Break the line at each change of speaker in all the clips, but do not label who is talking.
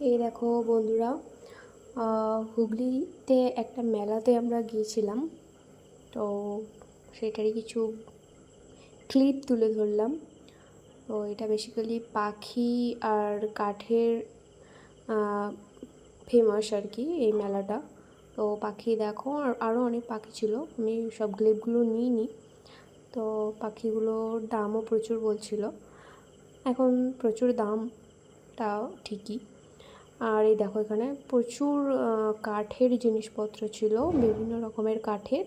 এই দেখো বন্ধুরা, হুগলিতে একটা মেলাতে আমরা গিয়েছিলাম। তো সেটারই কিছু ক্লিপ তুলে ধরলাম। তো এটা বেসিক্যালি পাখি আর কাঠের ফেমাস আর কি এই মেলাটা। তো পাখি দেখো, আর আরও অনেক পাখি ছিল, আমি সব ক্লিপগুলো নিইনি। তো পাখিগুলোর দামও প্রচুর বলছিল, এখন প্রচুর দাম, তাও ঠিকই। আর এই দেখো এখানে প্রচুর কাঠের জিনিসপত্র ছিল, বিভিন্ন রকমের কাঠের,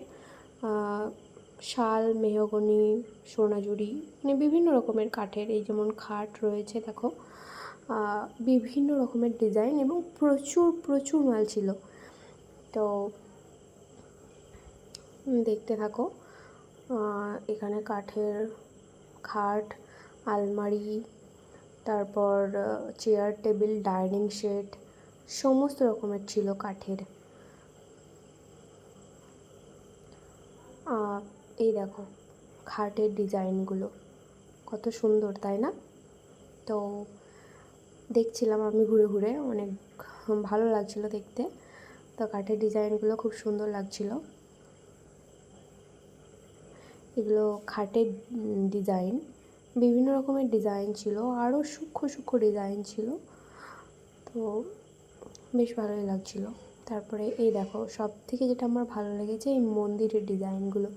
শাল, মেহগনি, সোনাঝুরি, মানে বিভিন্ন রকমের কাঠের। এই যেমন খাট রয়েছে দেখো, বিভিন্ন রকমের ডিজাইন এবং প্রচুর প্রচুর মাল ছিল। তো দেখতে থাকো। এখানে কাঠের খাট, আলমারি, তারপর চেয়ার, টেবিল, ডাইনিং সেট সমস্ত রকমের ছিল কাঠের। এই দেখো খাটের ডিজাইনগুলো কত সুন্দর, তাই না? তো দেখছিলাম আমি ঘুরে ঘুরে, অনেক ভালো লাগছিল দেখতে। তো কাঠের ডিজাইনগুলো খুব সুন্দর লাগছিল। এগুলো খাটের ডিজাইন, বিভিন্ন রকমের ডিজাইন ছিল, আরও সূক্ষ্ম সূক্ষ্ম ডিজাইন ছিল। তো বেশ ভালোই লাগছিল। তারপরে এই দেখো, সব থেকে যেটা আমার ভালো লেগেছে এই মন্দিরের ডিজাইনগুলো।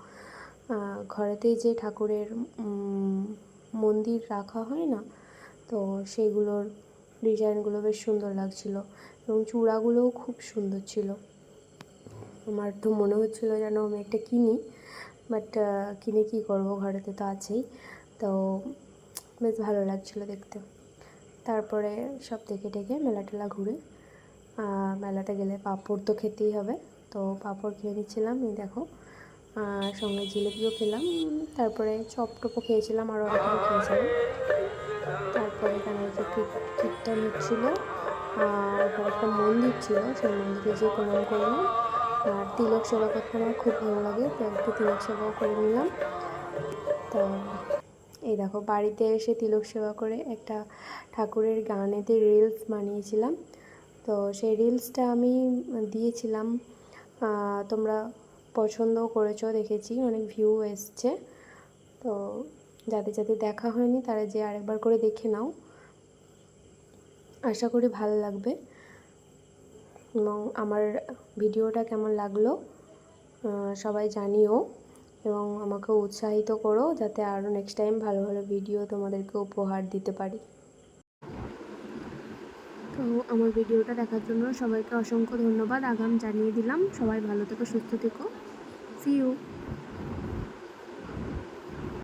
ঘরেতেই যে ঠাকুরের মন্দির রাখা হয় না, তো সেইগুলোর ডিজাইনগুলো বেশ সুন্দর লাগছিল এবং চূড়াগুলোও খুব সুন্দর ছিল। আমার তো মনে হচ্ছিলো যেন আমি একটা কিনি, বাট কিনে কী করবো, ঘরেতে তো আছেই। তো বেশ ভালো লাগছিলো দেখতে। তারপরে সব দেখে টেকে মেলা টেলা ঘুরে, মেলাতে গেলে পাঁপড় তো খেতেই হবে, তো পাঁপড় খেয়ে নিচ্ছিলাম। এই দেখো, সঙ্গে জিলিপিও খেলাম, তারপরে চপ টপও খেয়েছিলাম, আরও অনেক কিছু খেয়েছিলাম। তারপরে এখানে যে কীর্তন হচ্ছিলো, এখানে একটা মন্দির ছিল, সেই মন্দিরে যেয়ে প্রণাম করলাম। আর তিলক সেবা করতে আমার খুব ভালো লাগে, তো একটু তিলক সেবাও করে নিলাম। তো এই দেখো, বাড়িতে এসে তিলক সেবা করে একটা ঠাকুরের গানেতে রিলস বানিয়েছিলাম। তো সেই রিলসটা আমি দিয়েছিলাম, তোমরা পছন্দও করেছো, দেখেছি অনেক ভিউ এসছে। তো যাদের যাদের দেখা হয়নি তারা যে আরেকবার করে দেখে নাও, আশা করি ভালো লাগবে। এবং আমার ভিডিওটা কেমন লাগলো সবাই জানিও, এবং আমাকে উৎসাহিত করো যাতে আরও নেক্সট টাইম ভালো ভালো ভিডিও তোমাদেরকে উপহার দিতে পারি। তো আমার ভিডিওটা দেখার জন্য সবাইকে অসংখ্য ধন্যবাদ, আগাম জানিয়ে দিলাম। সবাই ভালো থেকো, সুস্থ থেকো, সি ইউ।